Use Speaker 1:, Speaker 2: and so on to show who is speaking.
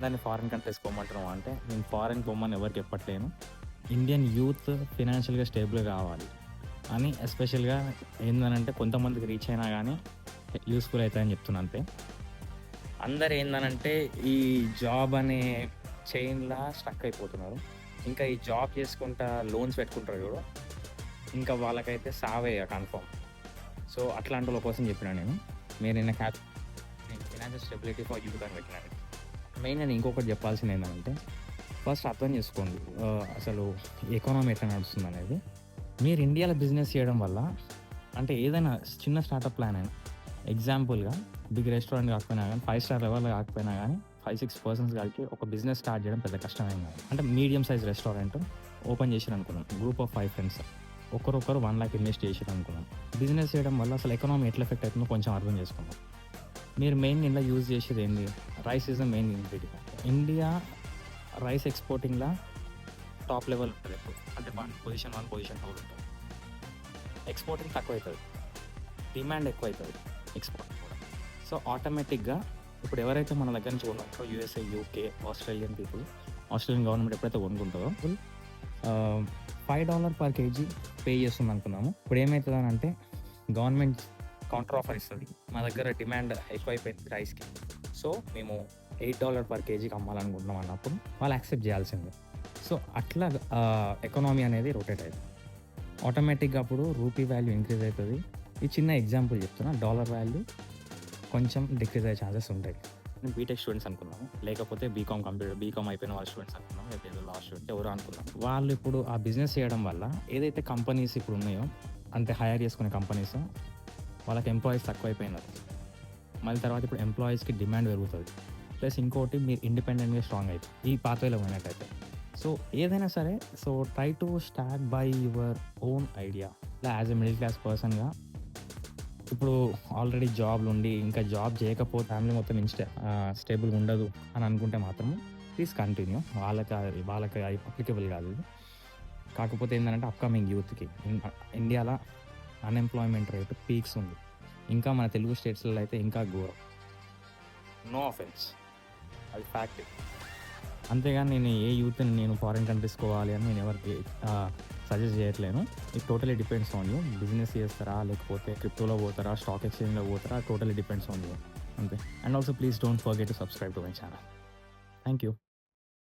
Speaker 1: దాన్ని foreign countries పొమ్మంటున్నాం అంటే నేను ఫారిన్ పొమ్మని ఎవరికి చెప్పట్లేను. ఇండియన్ యూత్ ఫినాన్షియల్‌గా స్టేబుల్ కావాలి అని ఎస్పెషల్‌గా ఏందనంటే కొంతమందికి రీచ్ అయినా గానీ యూస్‌ఫుల్ అయితాయని చెప్తున్నా అంతే. అందరూ ఏందనంటే ఈ జాబ్ అనే చైన్‌లా స్టక్ అయిపోతున్నారు. ఇంకా ఈ జాబ్ చేసుకుంటా లోన్స్ పెట్టుకుంటారు చూడు, ఇంకా వాళ్ళకైతే సావే ఇగ కన్ఫర్మ్. సో, అట్లాంటోళ్ళ కోసం చెప్పినా నేను. మీరు నిన్న నేను ఫినాన్షియల్ స్టెబిలిటీ ఫర్ యూత్ అని పెట్టినా నేను. మెయిన్‌గా నేను ఇంకొకటి చెప్పాల్సింది ఏందంటే ఫస్ట్ అర్థం చేసుకోండి అసలు ఎకానమీ ఎట్లా నడుస్తుందనేది. మీరు ఇండియాలో బిజినెస్ చేయడం వల్ల అంటే ఏదైనా చిన్న స్టార్టప్ ప్లాన్ అయినా ఎగ్జాంపుల్‌గా బిగ్ రెస్టారెంట్ కాకపోయినా గానీ, 5 స్టార్ లెవెల్‌లో కాకపోయినా గానీ 5, 6 పర్సన్స్ కలిపి ఒక బిజినెస్ స్టార్ట్ చేయడం పెద్ద కష్టమేం కాదు. అంటే మీడియం సైజ్ రెస్టారెంట్ ఓపెన్ చేసిరనుకుందాం. Group of 5 friends. ఒకరొకరు 1,00,000 ఇన్వెస్ట్ చేసిరనుకుందాం. బిజినెస్ చేయడం వల్ల అసలు ఎకానమీ ఎట్లా ఎఫెక్ట్ అవుతుందో కొంచెం అర్థం చేసుకుందాం. మీరు మెయిన్‌గా ఇందులో యూజ్ చేసేది ఏంది? Rice is the main ingredient. India rice ఎక్స్‌పోర్టింగ్‌లా టాప్ లెవెల్ ఉంటది ఎప్పుడు. అంటే పొజిషన్ 1, పొజిషన్ 2 ఉంటది. ఎక్స్‌పోర్టింగ్ తక్కువైతది. డిమాండ్ ఎక్కువైతది ఎక్స్‌పోర్ట్ కూడా. సో, ఆటోమేటిక్‌గా ఇప్పుడు ఎవరైతే మన దగ్గర నుంచి కొనుక్కుంటారో USA, UK, Australian people, Australian government ఎప్పుడైతే కొనుక్కుంటదో $5 పర్ కేజీ పే చేస్తుందనుకుందాము. ఇప్పుడు ఏమైతదనంటే గవర్నమెంట్ కౌంటర్ ఆఫర్ ఇస్తది. మా దగ్గర డిమాండ్ ఎక్కువైపోయింది రైస్‌కి. సో, మేము $8 పర్ కేజీకి అమ్మాలనుకుంటున్నాం అన్నప్పుడు వాళ్ళు యాక్సెప్ట్ చేయాల్సిందే. సో, అట్లా ఎకానమీ అనేది రొటేట్ అయితది. ఆటోమేటిక్‌గా అప్పుడు రూపీ వాల్యూ ఇంక్రీజ్ అయితది. ఈ చిన్న ఎగ్జాంపుల్ చెప్తున్నా. డాలర్ వాల్యూ కొంచెం డిక్రీజ్ అయ్యే ఛాన్సెస్ ఉంటాయి. నేను బీటెక్ స్టూడెంట్స్ అనుకున్నాము. లేకపోతే బీకామ్ అయిపోయిన వాళ్ళ స్టూడెంట్స్ అనుకున్నాం. లేకపోతే ఏదో లా స్టూడెంట్ ఎవరో అనుకున్నాం. వాళ్ళు ఇప్పుడు ఆ బిజినెస్ చేయడం వల్ల ఏదైతే కంపెనీస్ ఇప్పుడు ఉన్నాయో అంటే హైర్ చేసుకునే కంపెనీస్ వాళ్ళకి ఎంప్లాయీస్ తక్కువైపోయినారు. మళ్ళీ తర్వాత ఇప్పుడు ఎంప్లాయీస్‌కి డిమాండ్ పెరుగుతది. ప్లస్ ఇంకోటి మీరు ఇండిపెండెంట్‌గా స్ట్రాంగ్ అయితారు. ఈ పాత్వేలో పోయినట్టయితే. సో, ఏదైనా సరే try to start by your own idea. ఇలా యాస్ ఎ మిడిల్ క్లాస్ పర్సన్‌గా ఇప్పుడు ఆల్రెడీ జాబ్‌లుండి ఇంకా జాబ్ చేయకపోతే ఫ్యామిలీ మొత్తం స్టేబుల్‌గా ఉండదు అని అనుకుంటే మాత్రం ప్లీజ్ కంటిన్యూ. వాళ్ళకి అప్లికబుల్ కాదు ఇది. కాకపోతే ఏందంటే అప్‌కమింగ్ యూత్‌కి ఇండియాలో అన్‌ఎంప్లాయ్‌మెంట్ రేట్ పీక్స్ ఉంది. ఇంకా మన తెలుగు స్టేట్స్‌లలో అయితే ఇంకా ఘోరం. No offence. అది ఫ్యాక్ట్. అంతేగాని నేను యూత్‌ని నేను ఫారిన్ కంట్రీస్ పోవాలి అని నేను ఎవరికి సజెస్ట్ చేయట్లేను. It totally depends on you. Business చేస్తారా? లేకపోతే క్రిప్టోలో పోతారా? స్టాక్ ఎక్స్‌చేంజ్‌లో పోతారా? Totally depends on you. అంతే. And also please don't forget to subscribe to my channel. Thank you.